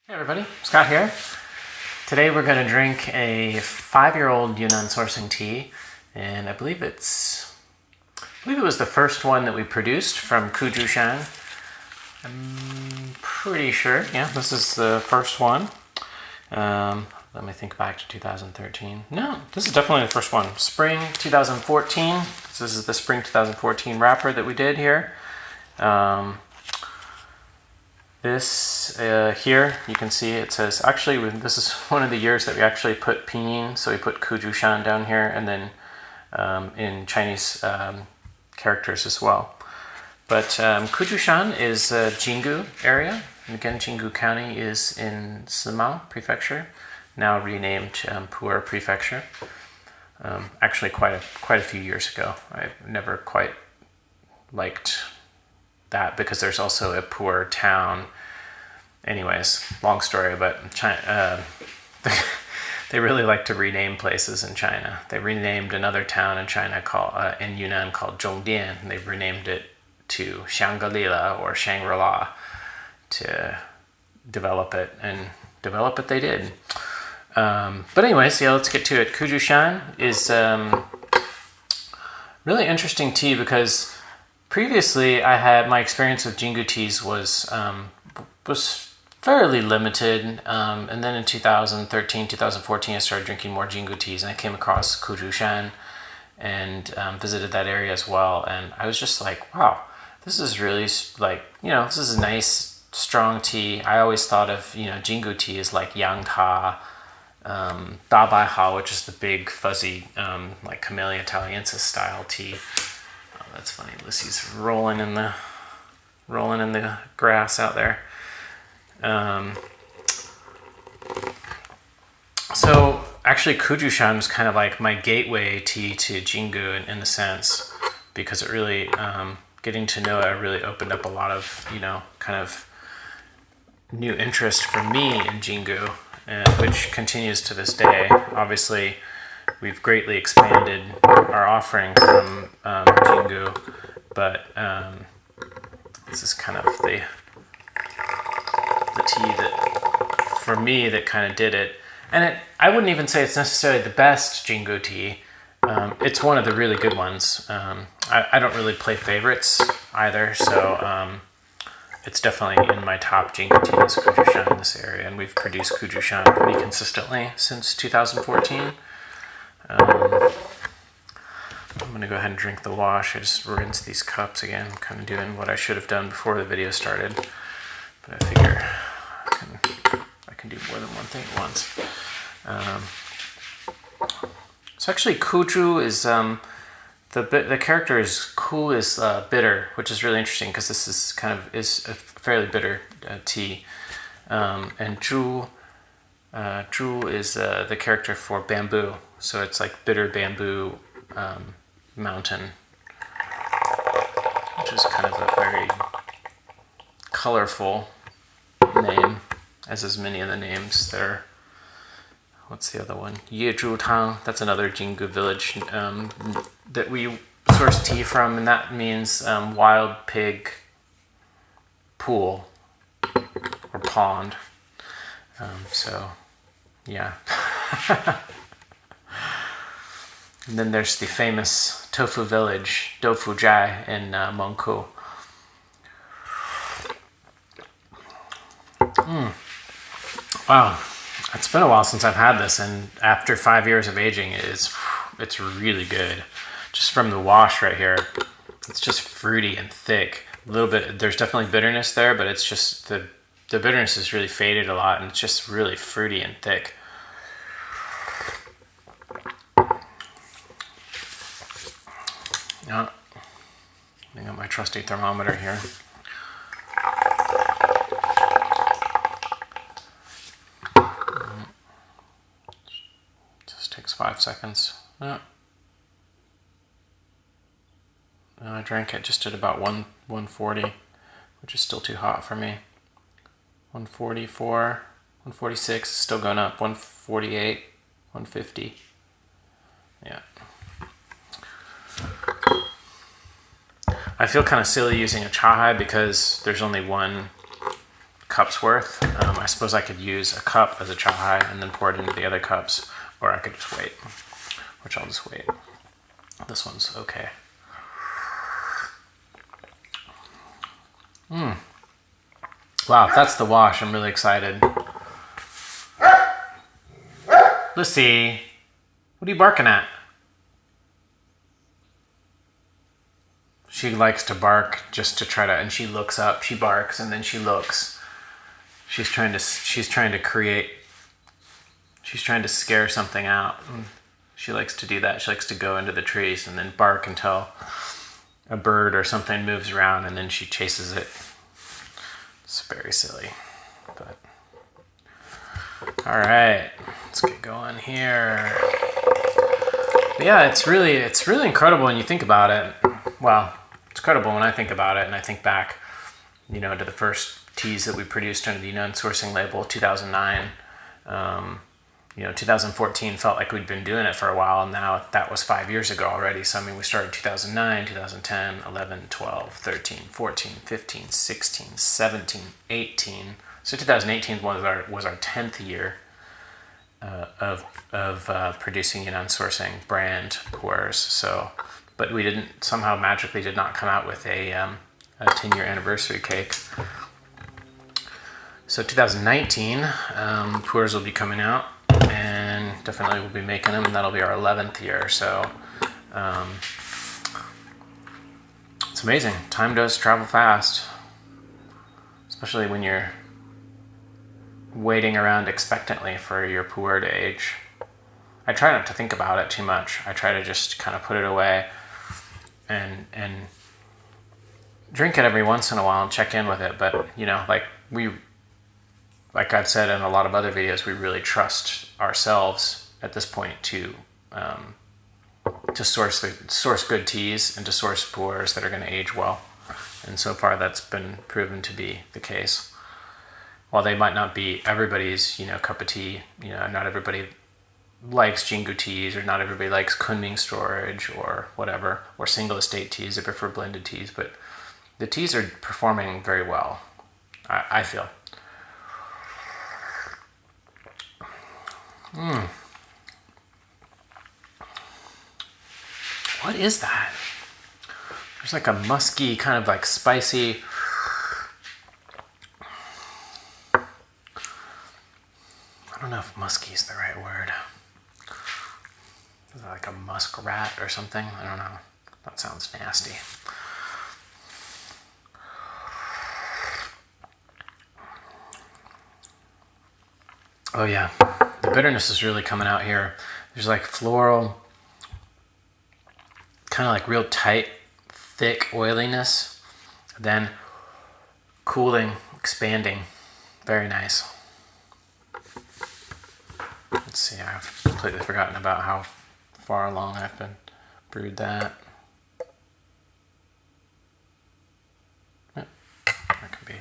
Hey everybody, Scott here. Today we're going to drink a 5-year-old Yunnan sourcing tea, and I believe it was the first one that we produced from Kunzhu Shan. I'm pretty sure, yeah, this is the first one. Let me think back to 2013. No, this is definitely the first one. Spring 2014. This is the spring 2014 wrapper that we did here. This here, you can see it says, actually this is one of the years that we actually put pinyin, so we put Kunzhu Shan down here, and then in Chinese characters as well. But Kunzhu Shan is Jing Gu area, and again Jing Gu County is in Simao prefecture, now renamed Pu'er prefecture. Actually quite a few years ago. I never quite liked that because there's also a Pu'er town. Anyways, long story, but China, they really like to rename places in China. They renamed another town in China in Yunnan called Zhongdian, and they renamed it to Shangri-La or Shangri-La to develop it, and develop it they did. But anyways, yeah, let's get to it. Kunzhu Shan is really interesting tea because previously I had my experience with Jing Gu teas was fairly limited, and then in 2013, 2014 I started drinking more Jing Gu teas, and I came across Kunzhu Shan and visited that area as well, and I was just like, wow, this is really like, this is a nice strong tea. I always thought of Jing Gu tea as like yang ta, da bai hao, which is the big fuzzy like Camellia Italiensis style tea. Oh, that's funny. Lucy's rolling in the grass out there. So actually Kunzhu Shan was kind of like my gateway tea to Jing Gu in a sense, because it really, getting to know it really opened up a lot of, kind of new interest for me in Jing Gu, which continues to this day. Obviously, we've greatly expanded our offering from Jing Gu, but this is kind of the tea that, for me, that kind of did it. And I wouldn't even say it's necessarily the best Jing Gu tea. It's one of the really good ones. I don't really play favorites either, so it's definitely in my top Jing Gu teas, Kunzhu Shan, in this area, and we've produced Kunzhu Shan pretty consistently since 2014. I'm going to go ahead and drink the wash. I just rinsed these cups again. I'm kind of doing what I should have done before the video started, but I figure I can do more than one thing at once. So actually Kunzhu is, the character is Ku is bitter, which is really interesting because this is is a fairly bitter tea. And Zhu is the character for bamboo, so it's like bitter bamboo mountain, which is kind of a very colorful name, as is many of the names there. What's the other one? Yezhu Tang, that's another Jing Gu village that we source tea from, and that means wild pig pool or pond. So, yeah. And then there's the famous tofu village, Dofu Jai, in Mengku. Wow, it's been a while since I've had this, and after 5 years of aging, it's really good. Just from the wash right here, it's just fruity and thick. A little bit, there's definitely bitterness there, but it's just the bitterness is really faded a lot, and it's just really fruity and thick. Yeah, I got my trusty thermometer here. Just takes 5 seconds. Yeah. And I drank it just at about 140, which is still too hot for me. 144, 146, still going up. 148, 150. Yeah. I feel kind of silly using a chahai because there's only one cup's worth. I suppose I could use a cup as a cha hai and then pour it into the other cups, or I could just wait, which I'll just wait. This one's okay. Wow, that's the wash. I'm really excited. Lucy, what are you barking at? She likes to bark just to try to, and she looks up, she barks, and then she looks. She's trying to scare something out. She likes to do that. She likes to go into the trees and then bark until a bird or something moves around, and then she chases it. It's very silly, but all right, let's get going here. But yeah, it's really incredible when you think about it. Well, it's incredible when I think about it, and I think back, to the first teas that we produced under the Yunnan sourcing label, 2009. 2014 felt like we'd been doing it for a while, and now that was 5 years ago already. So, we started 2009, 2010, 11, 12, 13, 14, 15, 16, 17, 18. So 2018 was our 10th year of producing Yunnan sourcing brand Pu'ers. So, but we magically did not come out with a 10-year anniversary cake. So 2019, Pu'ers will be coming out, and definitely we'll be making them, and that'll be our 11th year. So it's amazing. Time does travel fast, especially when you're waiting around expectantly for your Pu'er to age. I try not to think about it too much. I try to just kind of put it away and drink it every once in a while and check in with it. But like I've said in a lot of other videos, we really trust ourselves at this point to source good teas and to source Pu'ers that are going to age well. And so far, that's been proven to be the case. While they might not be everybody's cup of tea, not everybody likes Jing Gu teas, or not everybody likes Kunming storage or whatever, or single estate teas. They prefer blended teas, but the teas are performing very well, I feel. What is that? There's like a musky, kind of like spicy. I don't know if musky is the right word. Is it like a muskrat or something? I don't know. That sounds nasty. Oh yeah, the bitterness is really coming out here. There's like floral, kind of like real tight, thick oiliness, then cooling, expanding. Very nice. Let's see, I've completely forgotten about how far along I've been brewed that. Yep, that could be.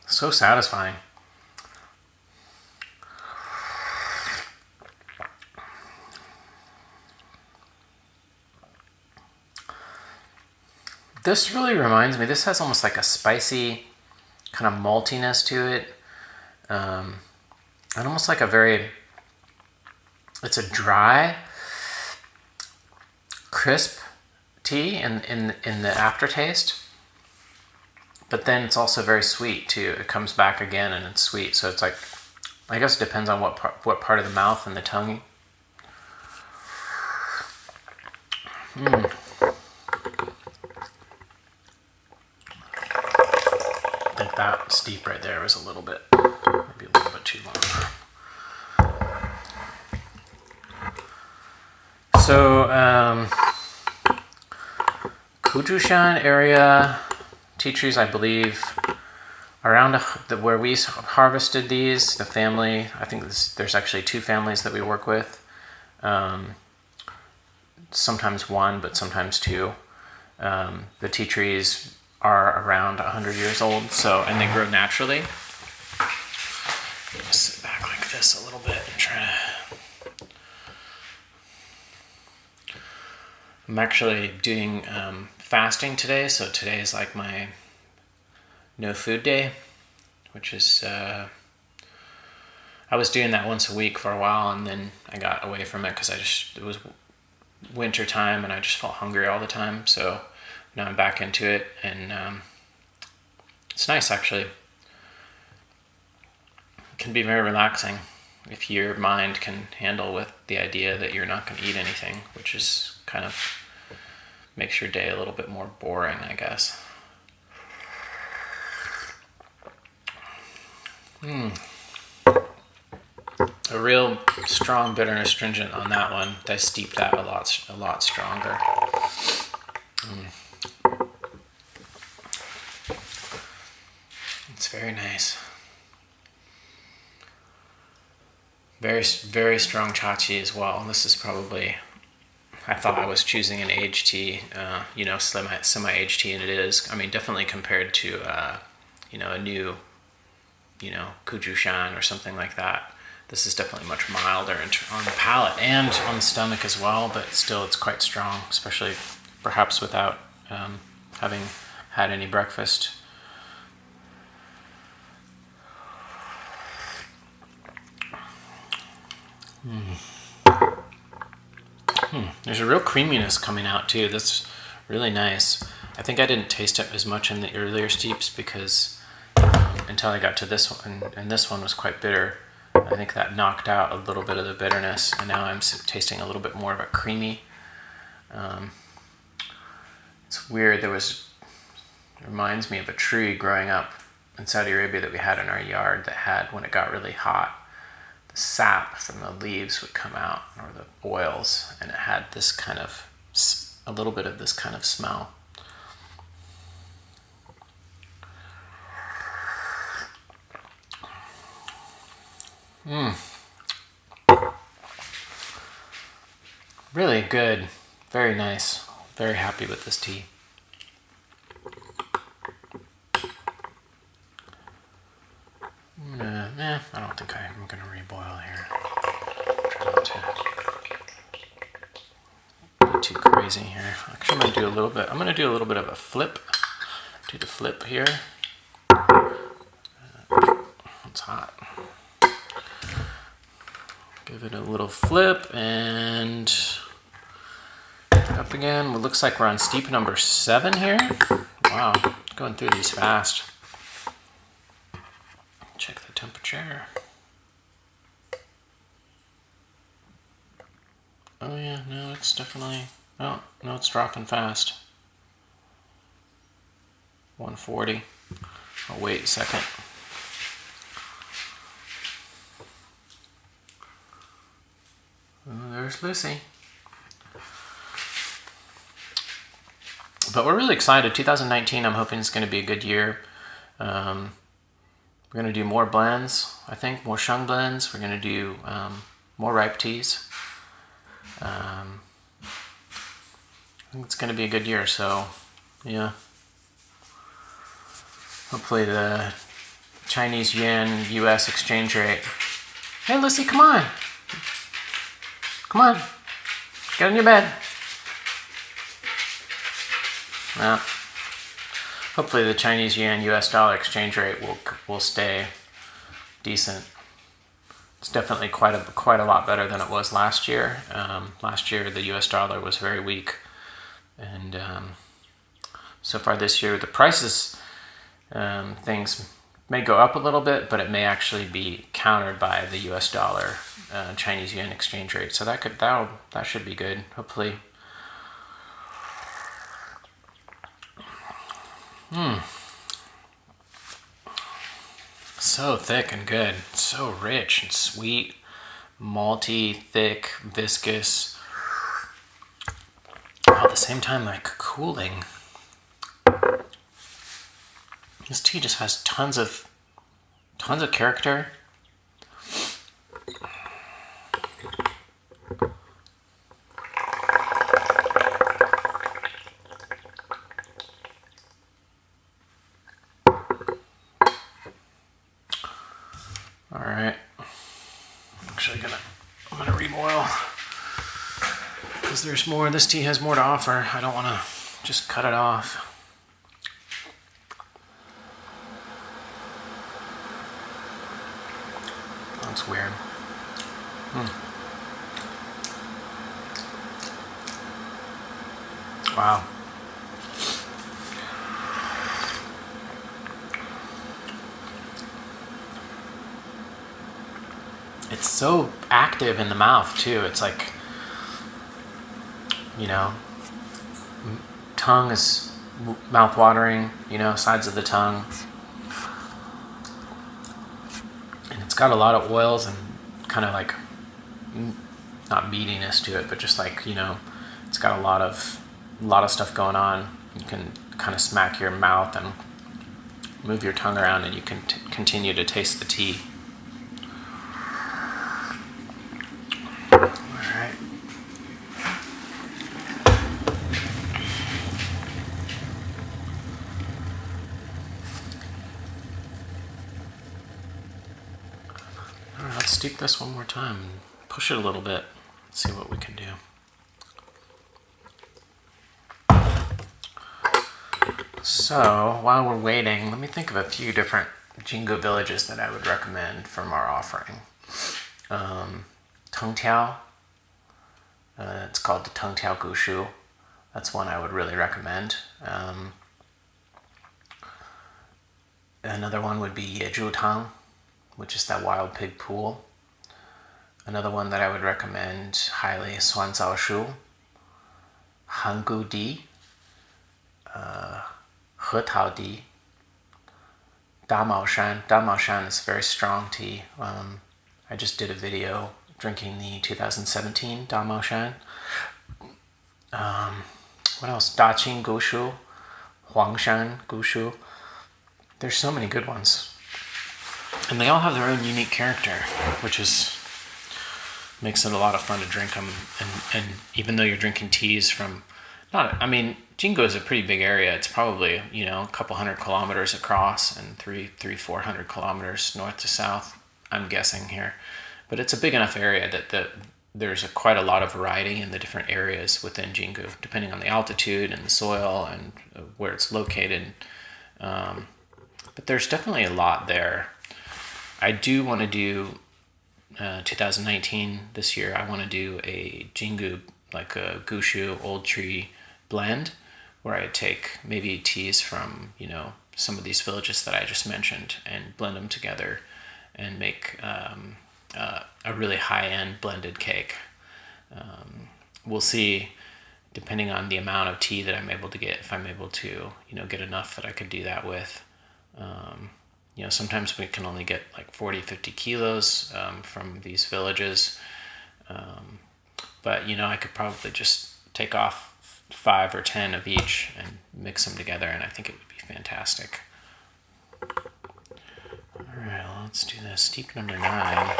So satisfying. This really reminds me, this has almost like a spicy kind of maltiness to it. And almost like it's a dry, crisp tea in the aftertaste. But then it's also very sweet too. It comes back again and it's sweet. So it's like, I guess it depends on what part of the mouth and the tongue. I think that steep right there was maybe a little bit too long. So, Kunzhu Shan area tea trees, I believe, around where we harvested these, the family, I think there's actually 2 families that we work with. Sometimes 1, but sometimes 2. The tea trees are around 100 years old, and they grow naturally. Just sit back like this a little bit and try to. I'm actually doing fasting today, so today is like my no food day, which is, I was doing that once a week for a while, and then I got away from it because it was winter time and I just felt hungry all the time. So now I'm back into it, and it's nice actually. It can be very relaxing if your mind can handle with the idea that you're not going to eat anything, which is kind of makes your day a little bit more boring, I guess. A real strong bitter astringent on that one. I steeped that a lot stronger. It's very nice. Very, very strong chachi as well. This is probably, I thought I was choosing an aged tea, semi-aged tea, and it is. I mean, definitely compared to, a new, Kunzhu Shan or something like that. This is definitely much milder on the palate and on the stomach as well, but still it's quite strong, especially perhaps without having had any breakfast. There's a real creaminess coming out too. That's really nice. I think I didn't taste it as much in the earlier steeps because until I got to this one, and this one was quite bitter. I think that knocked out a little bit of the bitterness, and now I'm tasting a little bit more of a creamy. It's weird. It reminds me of a tree growing up in Saudi Arabia that we had in our yard that had, when it got really hot, the sap from the leaves would come out, or the oils, and it had this kind of, a little bit of this kind of smell. Really good. Very nice. Very happy with this tea. I don't think I'm going to reboil here. Try not to be too crazy here. Actually, I'm going to do a little bit. I'm going to do a little bit of a flip. Do the flip here. It's hot. Give it a little flip and up again. It looks like we're on steep number 7 here. Wow, going through these fast. Check the temperature. Oh yeah, no, it's definitely, oh, no, it's dropping fast. 140. Oh, wait a second. Oh, there's Lucy. But we're really excited. 2019, I'm hoping it's going to be a good year. We're going to do more blends, I think, more sheng blends. We're going to do more ripe teas. I think it's going to be a good year, so yeah. Hopefully the Chinese yuan US exchange rate. Hey Lucy, come on. Come on. Get in your bed. Well, hopefully the Chinese yuan US dollar exchange rate will stay decent. It's definitely quite a lot better than it was last year. Last year the US dollar was very weak, and so far this year the prices, things may go up a little bit, but it may actually be countered by the US dollar Chinese yuan exchange rate. So that should be good. Hopefully. So thick and good. So rich and sweet, malty, thick, viscous. All at the same time, like cooling. This tea just has tons of character. All right. I'm gonna reboil. because there's more. This tea has more to offer. I don't want to just cut it off. That's weird. Wow. It's so active in the mouth too. It's like, you know, tongue is mouth-watering, you know, sides of the tongue. And it's got a lot of oils and kind of like, not meatiness to it, but just like, you know, it's got a lot of stuff going on. You can kind of smack your mouth and move your tongue around, and you can continue to taste the tea. Let's steep this one more time. Push it a little bit. See what we can do. So while we're waiting, let me think of a few different Jing Gu villages that I would recommend from our offering. Tong Tiao. It's called the Tong Tiao Gushu. That's one I would really recommend. Another one would be Yezhu Tang, which is that wild pig pool. Another one that I would recommend highly is Suan Zao Shu, Hangu Di, He Tao Di, Damao Shan. Damao Shan is very strong tea. I just did a video drinking the 2017 Damao Shan. What else? Daqing Gushu, Huangshan Gushu. There's so many good ones. And they all have their own unique character, which makes it a lot of fun to drink them. And even though you're drinking teas from, Jing Gu is a pretty big area. It's probably, you know, a couple 100 kilometers across and 400 kilometers north to south, I'm guessing here. But it's a big enough area that there's quite a lot of variety in the different areas within Jing Gu, depending on the altitude and the soil and where it's located. But there's definitely a lot there. I do want to do 2019 this year. I want to do a Jing Gu, like a Gushu old tree blend, where I take maybe teas from, you know, some of these villages that I just mentioned and blend them together and make a really high-end blended cake. We'll see, depending on the amount of tea that I'm able to get, if I'm able to, you know, get enough that I could do that with. You know, sometimes we can only get like 40, 50 kilos from these villages. But, you know, I could probably just take off 5 or 10 of each and mix them together, and I think it would be fantastic. All right, well, let's do this. Steep number 9.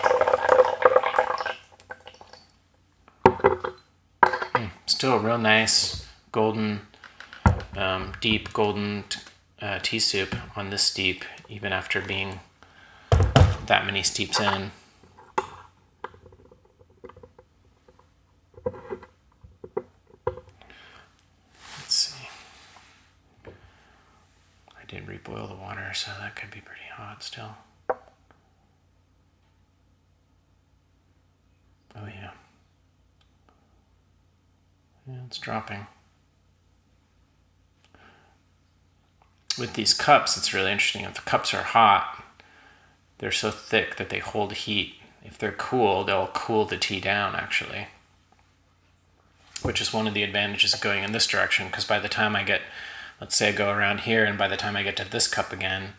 Still a real nice golden, deep golden tea soup on this steep, even after being that many steeps in. Let's see. I didn't reboil the water, so that could be pretty hot still. Oh yeah. Yeah, it's dropping. With these cups, it's really interesting. If the cups are hot, they're so thick that they hold heat. If they're cool, they'll cool the tea down, actually. Which is one of the advantages of going in this direction, because by the time I get, let's say I go around here, and by the time I get to this cup again,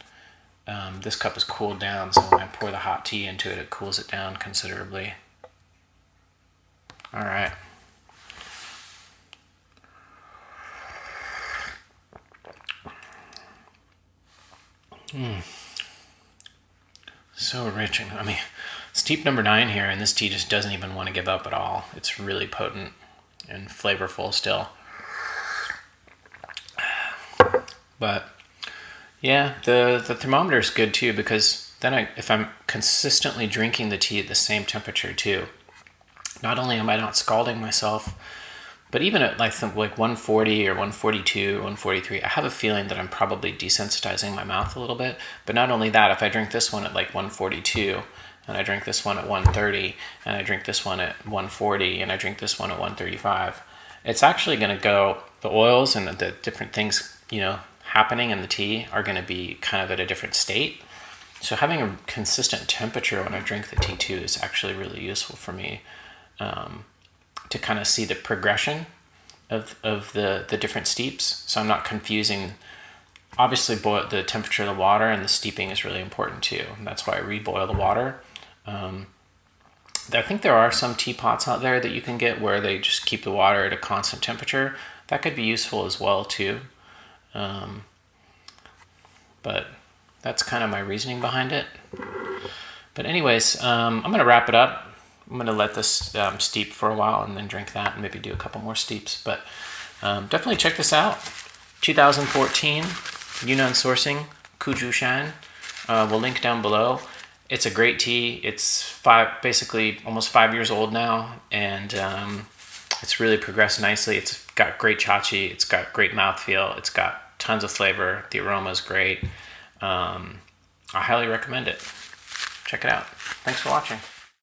this cup is cooled down, so when I pour the hot tea into it, it cools it down considerably. All right. So rich. I mean, steep number 9 here, and this tea just doesn't even want to give up at all. It's really potent and flavorful still. But yeah, the thermometer is good too, because then if I'm consistently drinking the tea at the same temperature too, not only am I not scalding myself But even at like 140 or 142 or 143, I have a feeling that I'm probably desensitizing my mouth a little bit. But not only that, if I drink this one at like 142, and I drink this one at 130, and I drink this one at 140, and I drink this one at 135, it's actually going to go, the oils and the different things, you know, happening in the tea are going to be kind of at a different state. So having a consistent temperature when I drink the tea too is actually really useful for me, to kind of see the progression of the different steeps. So I'm not confusing, obviously the temperature of the water and the steeping is really important too. And that's why I reboil the water. I think there are some teapots out there that you can get where they just keep the water at a constant temperature. That could be useful as well too. But that's kind of my reasoning behind it. But anyways, I'm going to wrap it up. I'm going to let this steep for a while and then drink that and maybe do a couple more steeps. But definitely check this out. 2014 Yunnan sourcing, Kunzhu Shan. We'll link down below. It's a great tea. It's basically almost 5 years old now, and it's really progressed nicely. It's got great chachi. It's got great mouthfeel. It's got tons of flavor. The aroma is great. I highly recommend it. Check it out. Thanks for watching.